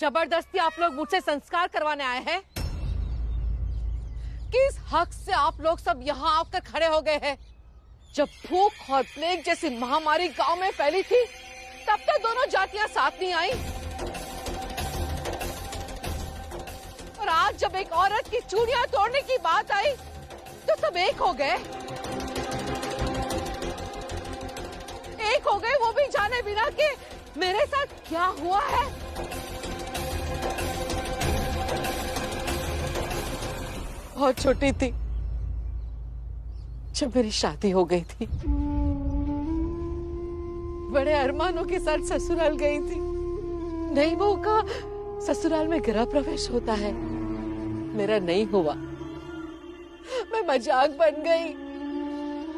जबरदस्ती आप लोग मुझसे संस्कार करवाने आए हैं? किस हक से आप लोग सब यहाँ आकर खड़े हो गए हैं? जब भूख और प्लेग जैसी महामारी गांव में फैली थी, तब तक दोनों जातियां साथ नहीं आई। और आज जब एक औरत की चूड़ियां तोड़ने की बात आई, तो सब एक हो गए। एक हो गए, वो भी जाने बिना कि मेरे साथ क्या हुआ है। बहुत छोटी थी जब मेरी शादी हो गई थी। बड़े अरमानों के साथ ससुराल गई थी। नई बहू का ससुराल में गृह प्रवेश होता है, मेरा नहीं हुआ। मैं मजाक बन गई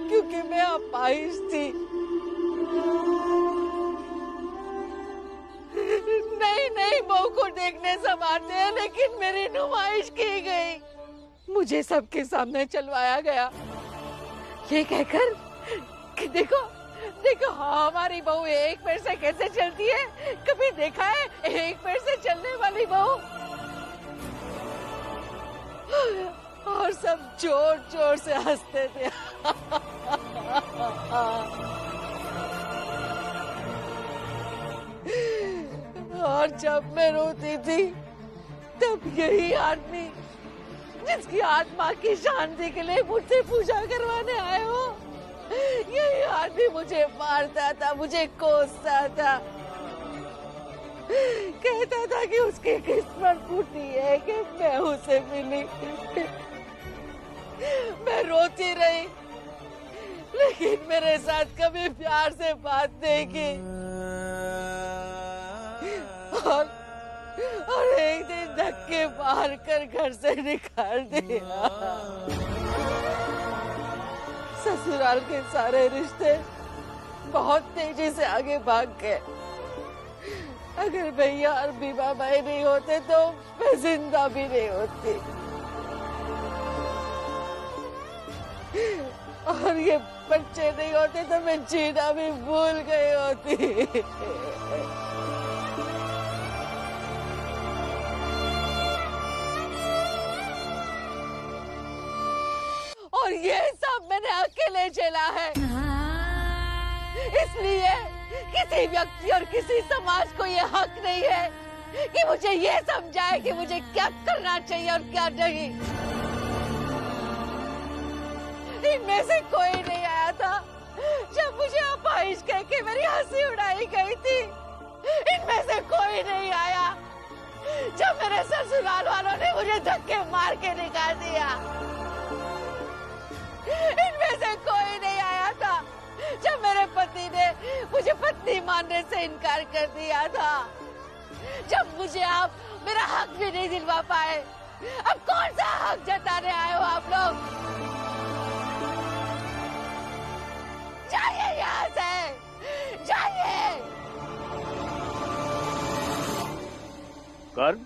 क्योंकि मैं अपाहिज थी। नई बहू को देखने सब आते हैं, लेकिन मेरी नुमाइश की गई। मुझे सबके सामने चलवाया गया, ये कहकर कि देखो देखो हमारी बहू एक पैर से कैसे चलती है। कभी देखा है एक पैर से चलने वाली बहू? और सब जोर जोर से हंसते थे। और जब मैं रोती थी, तब यही आदमी जिसकी आत्मा की शांति के लिए मुझसे पूजा करवाने आए हो, यही आदमी मुझे मारता था, मुझे कोसता था। कहता था कि उसकी किस्मत फूटी है कि मैं उसे मिली। मैं रोती रही, लेकिन मेरे साथ कभी प्यार से बात नहीं की। और एक दिन धक्के मार कर घर से निकाल दिया। ससुराल के सारे रिश्ते बहुत तेजी से आगे भाग गए। अगर भैया और बीबा भाई नहीं होते तो मैं जिंदा भी नहीं होती। और ये बच्चे नहीं होते तो मैं जीना भी भूल गई होती। और ये सब मैंने अकेले झेला है। इसलिए किसी व्यक्ति और किसी समाज को ये हक नहीं है कि मुझे ये समझाए कि मुझे क्या करना चाहिए और क्या नहीं। इनमें से कोई नहीं आया था जब मुझे अपाहिज कह के मेरी हंसी उड़ाई गई थी। इनमें से कोई नहीं आया जब मेरे ससुराल वालों ने मुझे धक्के मार के निकाल दिया। इनमें से कोई नहीं आया था जब मेरे पति ने मुझे पत्नी मानने से इनकार कर दिया था। जब मुझे आप मेरा हक भी नहीं दिलवा पाए, अब कौन सा हक जताने आए हो आप लोग? जाइए यहाँ से, जाइए। कर्म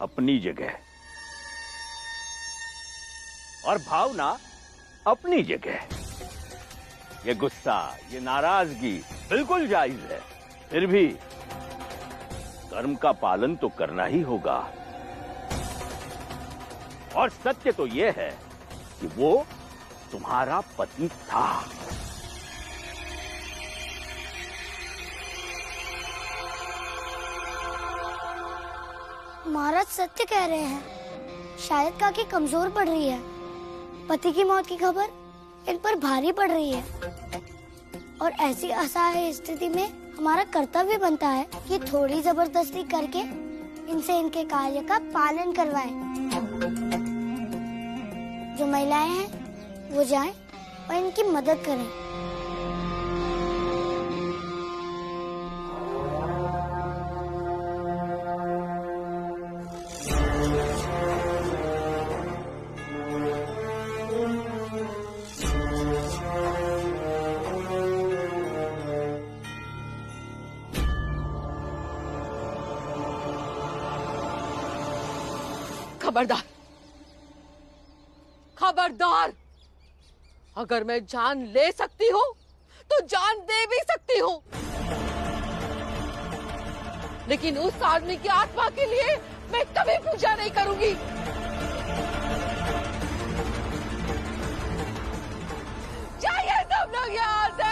अपनी जगह और भावना अपनी जगह। ये गुस्सा, ये नाराजगी बिल्कुल जायज है, फिर भी कर्म का पालन तो करना ही होगा। और सत्य तो यह है कि वो तुम्हारा पति था। महाराज सत्य कह रहे हैं। शायद काकी कमजोर पड़ रही है। पति की मौत की खबर इन पर भारी पड़ रही है। और ऐसी असहाय स्थिति में हमारा कर्तव्य बनता है कि थोड़ी जबरदस्ती करके इनसे इनके कार्य का पालन करवाएं। जो महिलाएं हैं वो जाएं और इनकी मदद करें। खबरदार, खबरदार! अगर मैं जान ले सकती हूँ तो जान दे भी सकती हूँ, लेकिन उस आदमी की आत्मा के लिए मैं कभी पूजा नहीं करूंगी। जाइए सब लोग यहाँ से।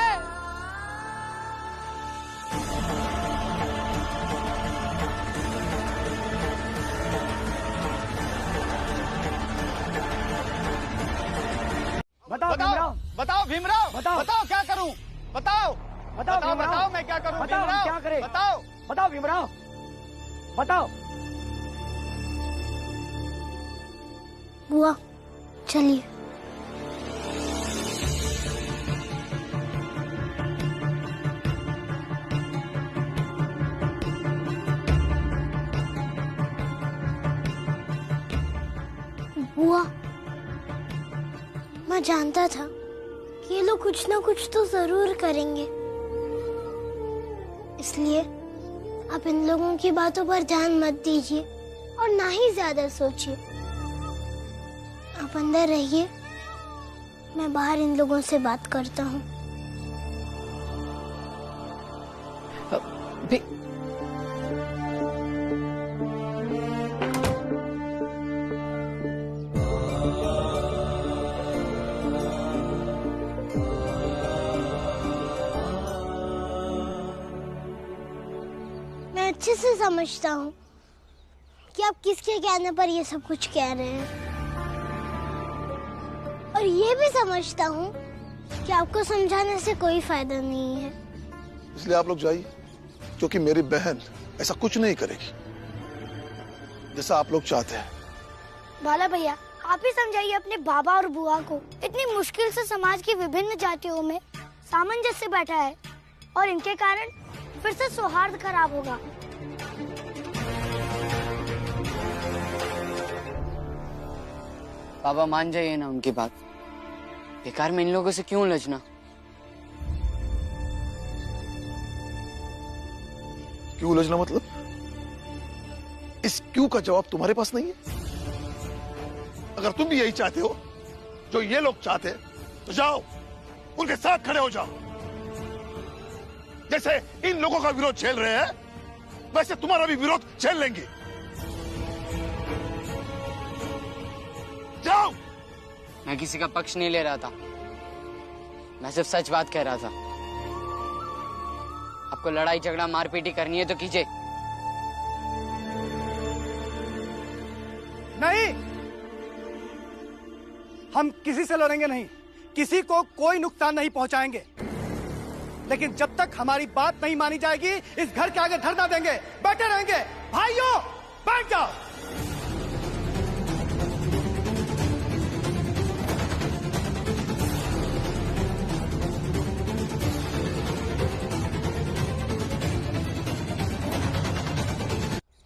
बताओ भीमराव, बताओ क्या करूं? बताओ मैं क्या करूं? भीमराव क्या करे? बताओ भीमराव, बताओ। बुआ चलिए। बुआ मैं जानता था कि ये लोग कुछ ना कुछ तो जरूर करेंगे, इसलिए आप इन लोगों की बातों पर ध्यान मत दीजिए और ना ही ज्यादा सोचिए। आप अंदर रहिए, मैं बाहर इन लोगों से बात करता हूँ। मैं अच्छे से समझता हूँ कि आप किसके कहने पर ये सब कुछ कह रहे हैं, और ये भी समझता हूँ कि आपको समझाने से कोई फायदा नहीं है। इसलिए आप लोग जाइए, क्योंकि मेरी बहन ऐसा कुछ नहीं करेगी जैसा आप लोग चाहते हैं। बाला भैया आप ही समझाइए अपने बाबा और बुआ को। इतनी मुश्किल से समाज की विभिन्न जातियों में सामंजस्य बैठा है और इनके कारण फिर से सौहार्द खराब होगा। बाबा मान जाइए ना उनकी बात, बेकार में इन लोगों से क्यों उलझना। क्यों उलझना मतलब? इस क्यों का जवाब तुम्हारे पास नहीं है? अगर तुम भी यही चाहते हो जो ये लोग चाहते हैं, तो जाओ उनके साथ खड़े हो जाओ। जैसे इन लोगों का विरोध झेल रहे हैं, वैसे तुम्हारा भी विरोध झेल लेंगे। जाओ। मैं किसी का पक्ष नहीं ले रहा था, मैं सिर्फ सच बात कह रहा था। आपको लड़ाई झगड़ा मारपीटी करनी है तो कीजिए। नहीं, हम किसी से लड़ेंगे नहीं, किसी को कोई नुकसान नहीं पहुंचाएंगे, लेकिन जब तक हमारी बात नहीं मानी जाएगी इस घर के आगे धरना देंगे, बैठे रहेंगे। भाइयों बैठ जाओ।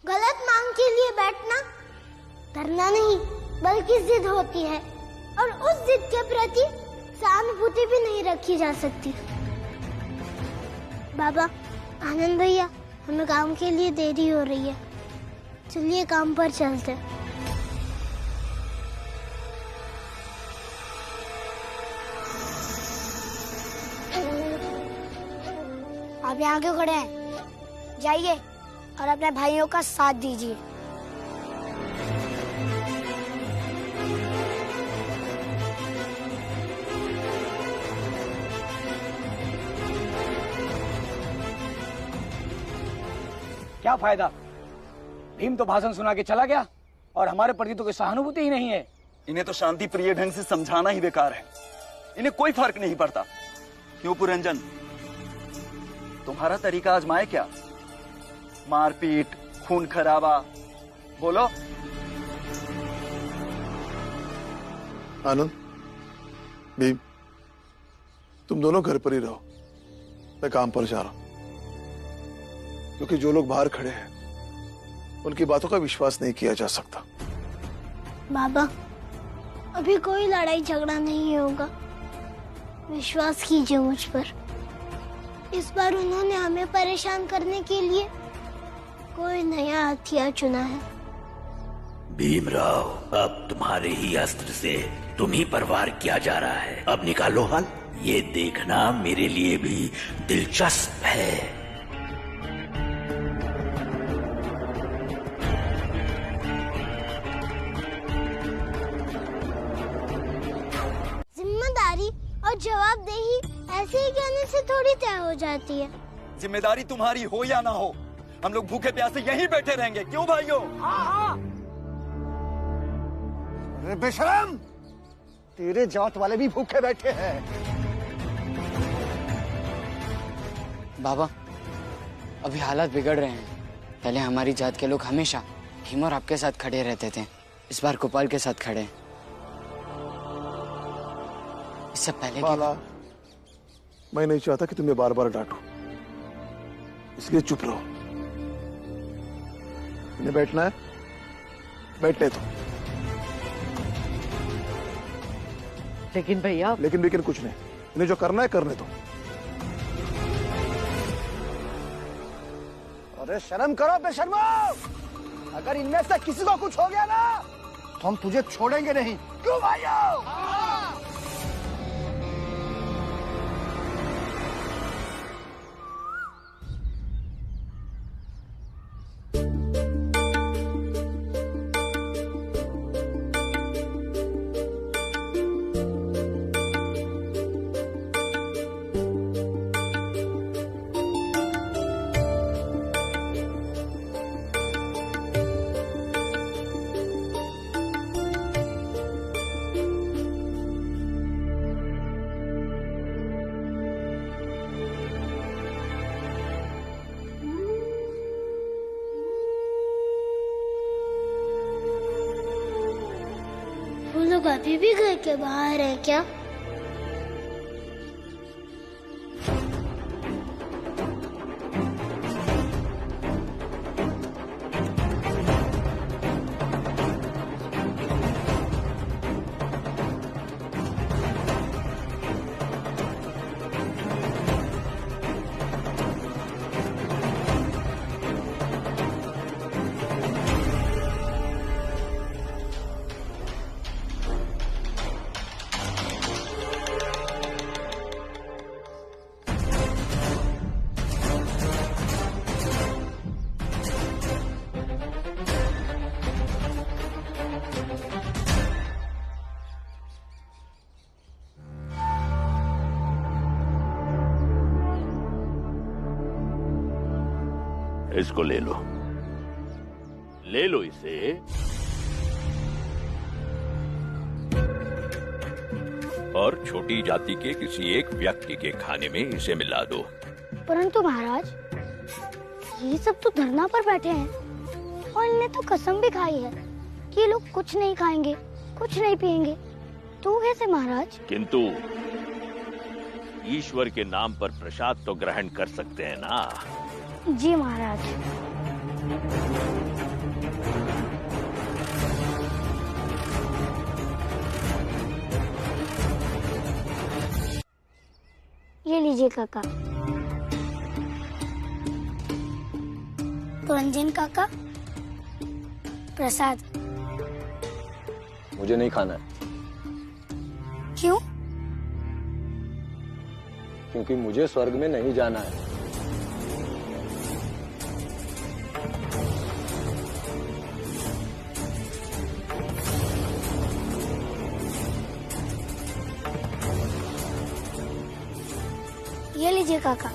गलत मांग के लिए बैठना धरना नहीं बल्कि जिद होती है, और उस जिद के प्रति सहानुभूति भी नहीं रखी जा सकती। बाबा, आनंद भैया, हमें काम के लिए देरी हो रही है, चलिए काम पर चलते हैं। आप यहाँ क्यों खड़े हैं? जाइए और अपने भाइयों का साथ दीजिए। क्या फायदा? भीम तो भाषण सुना के चला गया और हमारे प्रति तो कोई सहानुभूति ही नहीं है। इन्हें तो शांति प्रिय ढंग से समझाना ही बेकार है, इन्हें कोई फर्क नहीं पड़ता। क्यों पुरंजन, तुम्हारा तरीका आजमाए क्या? मारपीट, खून खराबा, बोलो। आनंद, भीम, तुम दोनों घर पर ही रहो, मैं काम पर जा रहा हूं। क्योंकि जो लोग बाहर खड़े हैं उनकी बातों का विश्वास नहीं किया जा सकता। बाबा, अभी कोई लड़ाई झगड़ा नहीं होगा, विश्वास कीजिए मुझ पर। इस बार उन्होंने हमें परेशान करने के लिए कोई नया हथियार चुना है। भीमराव, अब तुम्हारे ही अस्त्र से तुम ही पर वार किया जा रहा है। अब निकालो हल, ये देखना मेरे लिए भी दिलचस्प है। से थोड़ी तय हो जाती है। जिम्मेदारी तुम्हारी हो या ना हो, हम लोग भूखे प्यासे यहीं बैठे रहेंगे। क्यों भाइयों? अरे बेशरम, तेरे जात वाले भी भूखे बैठे हैं। बाबा, अभी हालात बिगड़ रहे हैं। पहले हमारी जात के लोग हमेशा भीम और आपके साथ खड़े रहते थे, इस बार गोपाल के साथ खड़े। इससे पहले बाला, मैं नहीं चाहता कि तुम्हें बार बार डांटो, इसलिए चुप रहो। इन्हें बैठना है, बैठने दो। लेकिन भैया, लेकिन कुछ नहीं, इन्हें जो करना है करने दो। अरे शर्म करो बेशर्मो, अगर इनमें से किसी को कुछ हो गया ना तो हम तुझे छोड़ेंगे नहीं। क्यों भाइयों? वो लोग अभी भी घर के बाहर हैं क्या? इसको ले लो, ले लो इसे। और छोटी जाति के किसी एक व्यक्ति के खाने में इसे मिला दो। परंतु महाराज, ये सब तो धरना पर बैठे हैं और इन्हें तो कसम भी खाई है कि ये लोग कुछ नहीं खाएंगे, कुछ नहीं पिएंगे। तो कैसे महाराज? किंतु ईश्वर के नाम पर प्रसाद तो ग्रहण कर सकते हैं ना? जी महाराज। ये लीजिए काका। पुरंजन काका, प्रसाद। मुझे नहीं खाना है। क्यों? क्योंकि मुझे स्वर्ग में नहीं जाना है। ये लीजिए काका।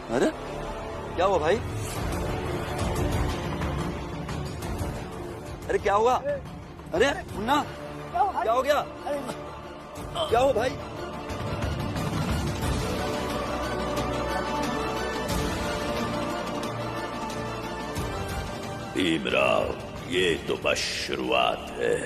अरे क्या हुआ भाई? अरे क्या हुआ? अरे मुन्ना, क्या हो गया? क्या हुआ भाई? भीमराव, ये तो बस शुरुआत है।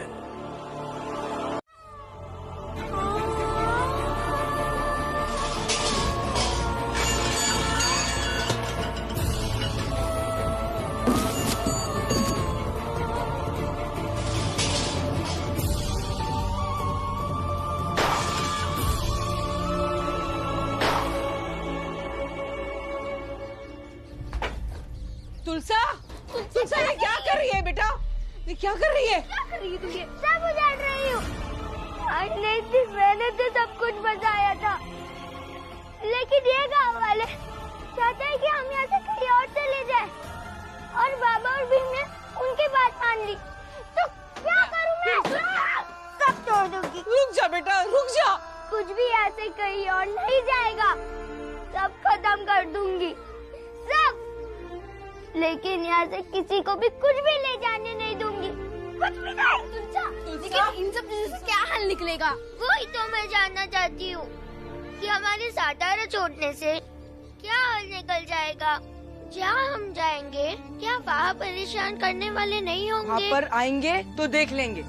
तुलसा ये क्या कर रही है बेटा? ये क्या कर रही है? सब उजाड़ रही हूँ। नहीं थी, मैंने तो सब कुछ बचाया था, लेकिन ये गाँव वाले चाहते हैं कि हम यहाँ से कहीं और चले जाए, और बाबा और भीम ने उनकी बात मान ली, तो क्या करूँ मैं? सब तोड़ दूंगी। रुक जा बेटा, रुक जा। कुछ भी ऐसे कहीं और नहीं जाएगा, सब खत्म कर दूंगी, सब। लेकिन यहाँ से किसी को भी कुछ भी ले जाने नहीं दूंगी, कुछ भी नहीं। लेकिन इन सब चीजों से क्या हल निकलेगा? वही तो मैं जानना चाहती हूँ कि हमारे सातारा छोड़ने से क्या हल निकल जाएगा। जहाँ हम जाएंगे क्या वहाँ परेशान करने वाले नहीं होंगे? वहाँ पर आएंगे तो देख लेंगे,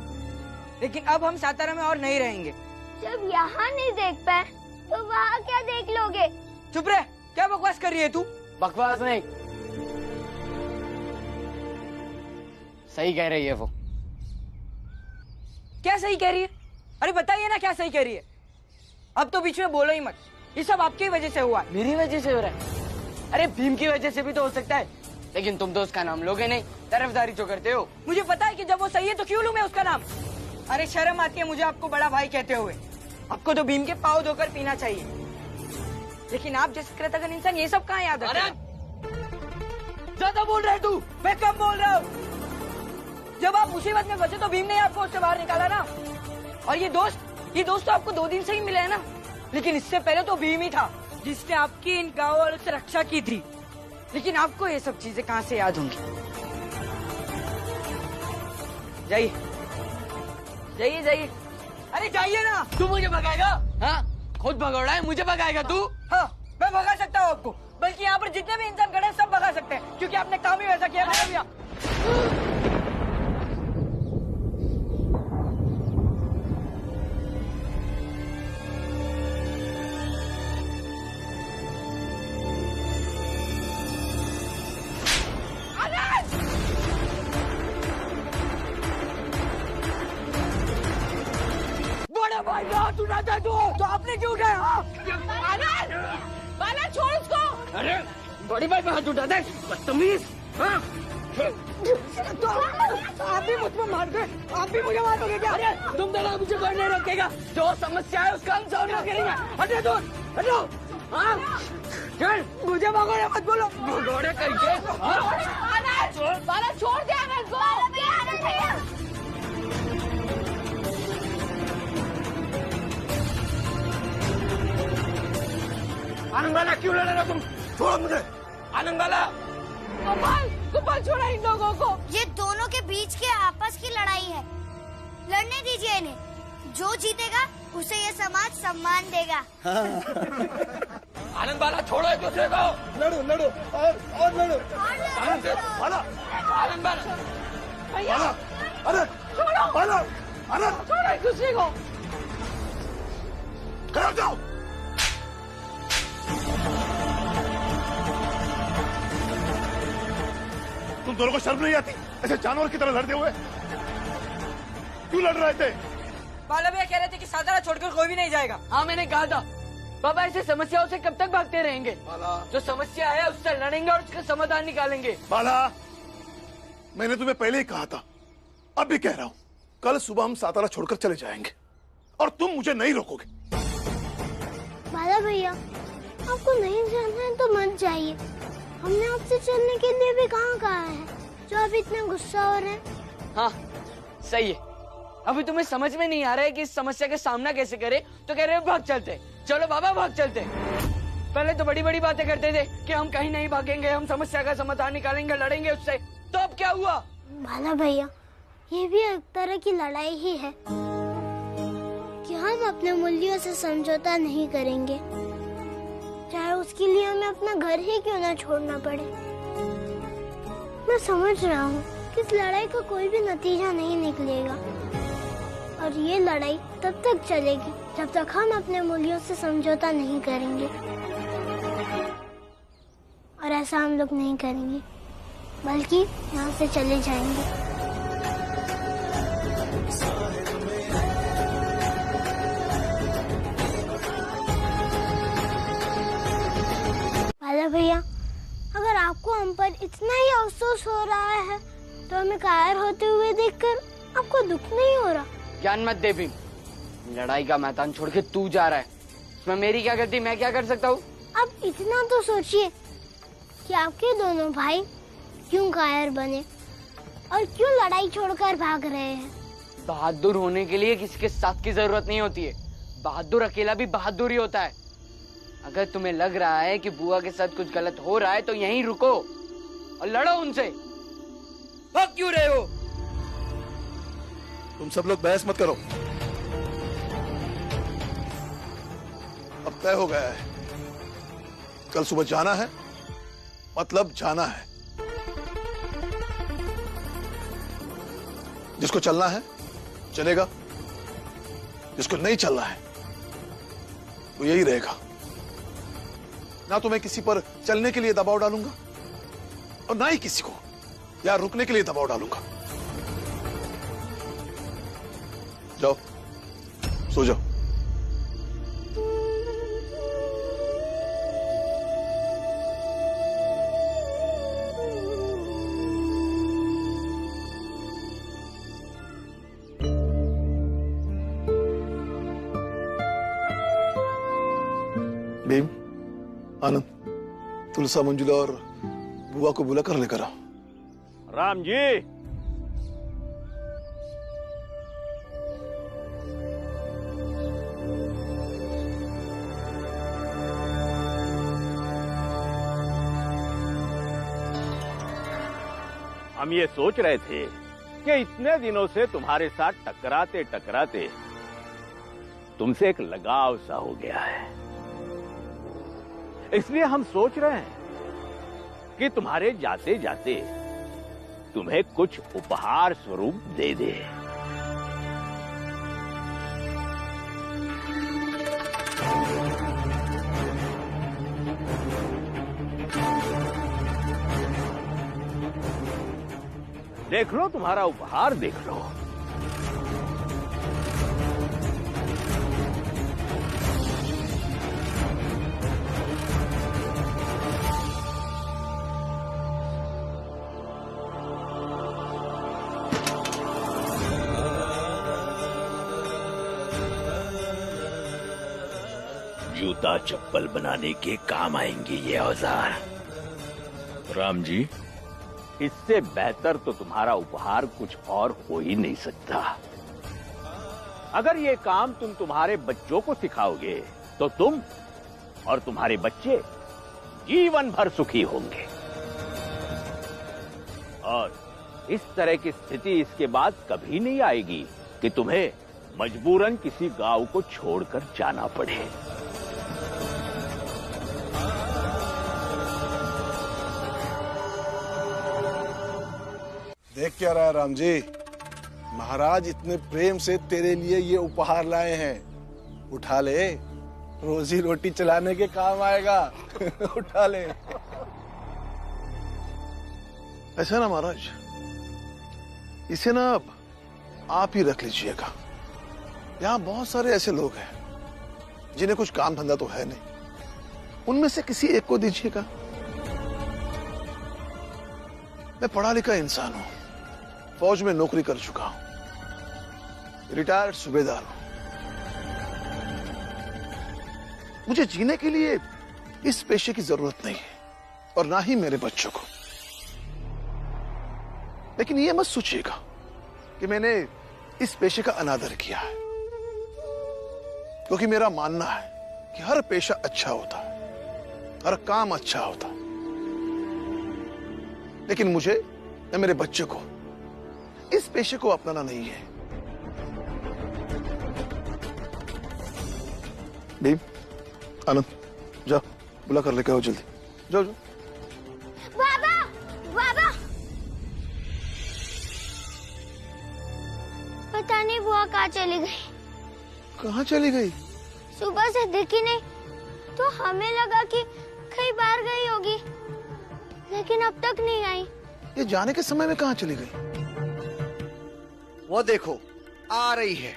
लेकिन अब हम सातारा में और नहीं रहेंगे। जब यहाँ नहीं देख पाए तो वहाँ क्या देख लोगे? चुप रह, क्या बकवास कर रही है तू? बकवास नहीं, सही कह रही है वो। क्या सही कह रही है? अरे बताइए ना क्या सही कह रही है। अब तो बीच में बोलो ही मत, ये सब आपकी वजह से हुआ है। मेरी वजह से हो रहा है? अरे भीम की वजह से भी तो हो सकता है, लेकिन तुम तो उसका नाम लोगे नहीं, तरफदारी जो करते हो। मुझे पता है कि जब वो सही है तो क्यों लूं मैं उसका नाम। अरे शर्म आती है मुझे आपको बड़ा भाई कहते हुए। आपको तो भीम के पाँव धोकर पीना चाहिए, लेकिन आप जैसे कृतज्ञ इंसान ये सब कहाँ याद रखते हैं? ज्यादा बोल रहे तू, मैं कब बोल रहा हूँ? जब आप मुसीबत में फंसे तो भीम ने आपको उससे बाहर निकाला ना। और ये दोस्त तो आपको 2 दिन से ही मिला है ना, लेकिन इससे पहले तो भीम ही था जिसने आपकी इन गाँव वालों से रक्षा की थी। लेकिन आपको ये सब चीजें कहाँ से याद होंगी? जाइए जाइए जाइए, अरे जाइए ना। तू मुझे भगाएगा? हाँ, खुद भगोड़ा है, मुझे भगाएगा तू? हाँ, मैं भगा सकता हूँ आपको, बल्कि यहाँ पर जितने भी इंसान खड़े हैं सब भगा सकते हैं, क्योंकि आपने काम ही वैसा किया है भैया। भाई हाथ उठाता तो आपने क्यों उठाया? आनंद, बाला छोड़ उसको। अरे बड़ी भाई पे हाथ उठाता है, बदतमीज। हाँ? तो आप भी मुझ पर मार गए, आप भी मुझे मारोगे क्या? अरे तुम दोनों मुझे कोई नहीं रोकेगा, जो समस्या है उसका हम सॉल्व करेंगे। हटो दूर, हटो। हाँ चल, मुझे भगोड़े मत बोलो, भगोड़े करके। आनंद, बाला छोड़ दे आनंद को। आनंद वाला क्यों लड़ रहे हो तुम? छोड़ो मुझे। आनंद वाला, गोपाल छोड़ा इन लोगों को। ये दोनों के बीच के आपस की लड़ाई है, लड़ने दीजिए इन्हें। जो जीतेगा उसे ये समाज सम्मान देगा। आनंद वाला छोड़ो एक दूसरे को। लड़ो लड़ो और लड़ो। आनंद वाला, आनंद वाला, भैया अरे छोड़ो, अरे छोड़ो एक दूसरे को। खड़े हो जाओ। तुम दोनों को शर्म नहीं आती ऐसे जानवर की तरह लड़ते हुए? क्यों लड़ रहे थे? बाला भैया कह रहे थे कि सातारा छोड़कर कोई भी नहीं जाएगा। हाँ मैंने कहा था, बाबा ऐसे समस्याओं से कब तक भागते रहेंगे? जो समस्या है उससे लड़ेंगे और उसका समाधान निकालेंगे। बाला, मैंने तुम्हें पहले ही कहा था, अब भी कह रहा हूँ, कल सुबह हम सातारा छोड़कर चले जाएंगे और तुम मुझे नहीं रोकोगे। बाला भैया, आपको नहीं जाना है तो मत जाइए। हमने आपसे चलने के लिए भी कहा है, जो आप इतना गुस्सा हो रहे हैं। हाँ सही है, अभी तुम्हें समझ में नहीं आ रहा है कि इस समस्या का सामना कैसे करें, तो कह रहे हो भाग चलते। चलो बाबा भाग चलते। पहले तो बड़ी बड़ी बातें करते थे कि हम कहीं नहीं भागेंगे, हम समस्या का समाधान निकालेंगे, लड़ेंगे उससे। तो अब क्या हुआ? बाला भैया, ये भी एक तरह की लड़ाई ही है कि हम अपने मूल्यों से समझौता नहीं करेंगे, चाहे उसके लिए हमें अपना घर ही क्यों ना छोड़ना पड़े। मैं समझ रहा हूँ कि इस लड़ाई का कोई भी नतीजा नहीं निकलेगा, और ये लड़ाई तब तक चलेगी जब तक हम अपने मूल्यों से समझौता नहीं करेंगे। और ऐसा हम लोग नहीं करेंगे, बल्कि यहाँ से चले जाएंगे। बाला भैया, अगर आपको हम पर इतना ही अफसोस हो रहा है तो हमें कायर होते हुए देखकर आपको दुख नहीं हो रहा? ज्ञान मत दे भीम। लड़ाई का मैदान छोड़ के तू जा रहा है, इसमें मेरी क्या गलती? मैं क्या कर सकता हूँ? अब इतना तो सोचिए कि आपके दोनों भाई क्यों कायर बने और क्यों लड़ाई छोड़कर भाग रहे हैं। बहादुर होने के लिए किसी के साथ की जरूरत नहीं होती है। बहादुर अकेला भी बहादुर ही होता है। अगर तुम्हें लग रहा है कि बुआ के साथ कुछ गलत हो रहा है तो यहीं रुको और लड़ो उनसे। भाग क्यों रहे हो? तुम सब लोग बहस मत करो। अब तय हो गया है, कल सुबह जाना है, मतलब जाना है। जिसको चलना है चलेगा, जिसको नहीं चलना है वो यही रहेगा। ना तो मैं किसी पर चलने के लिए दबाव डालूंगा और ना ही किसी को या रुकने के लिए दबाव डालूंगा। जाओ, सो जाओ। भीम, आनंद, तुलसा, मंजुला और बुआ को बुला कर लेकर आओ। राम जी, हम ये सोच रहे थे कि इतने दिनों से तुम्हारे साथ टकराते टकराते तुमसे एक लगाव सा हो गया है, इसलिए हम सोच रहे हैं कि तुम्हारे जाते जाते तुम्हें कुछ उपहार स्वरूप दे दे। देख लो, तुम्हारा उपहार देख लो। जूता चप्पल बनाने के काम आएंगे ये औजार। राम जी, इससे बेहतर तो तुम्हारा उपहार कुछ और हो ही नहीं सकता। अगर ये काम तुम तुम्हारे बच्चों को सिखाओगे तो तुम और तुम्हारे बच्चे जीवन भर सुखी होंगे। और इस तरह की स्थिति इसके बाद कभी नहीं आएगी कि तुम्हें मजबूरन किसी गांव को छोड़कर जाना पड़े। देख क्या रहा है राम जी, महाराज इतने प्रेम से तेरे लिए ये उपहार लाए हैं। उठा ले, रोजी रोटी चलाने के काम आएगा। उठा ले। ऐसा ना महाराज, इसे ना आप ही रख लीजिएगा। यहाँ बहुत सारे ऐसे लोग हैं जिन्हें कुछ काम धंधा तो है नहीं, उनमें से किसी एक को दीजिएगा। मैं पढ़ा लिखा इंसान हूं, फौज में नौकरी कर चुका हूं, रिटायर्ड सूबेदार हूं। मुझे जीने के लिए इस पेशे की जरूरत नहीं है और ना ही मेरे बच्चों को। लेकिन ये मत सोचिएगा कि मैंने इस पेशे का अनादर किया है, क्योंकि मेरा मानना है कि हर पेशा अच्छा होता है, हर काम अच्छा होता है। लेकिन मुझे या मेरे बच्चे को इस पेशे को अपनाना नहीं है। भीम, आनंद, जाओ बुला कर लेकर आओ जल्दी। जाओ जाओ। बाबा, बाबा, पता नहीं बुआ कहाँ चली गई। कहाँ चली गई? सुबह से दिखी नहीं, तो हमें लगा कि कहीं बाहर गई होगी, लेकिन अब तक नहीं आई। ये जाने के समय में कहाँ चली गई? वो देखो, आ रही है।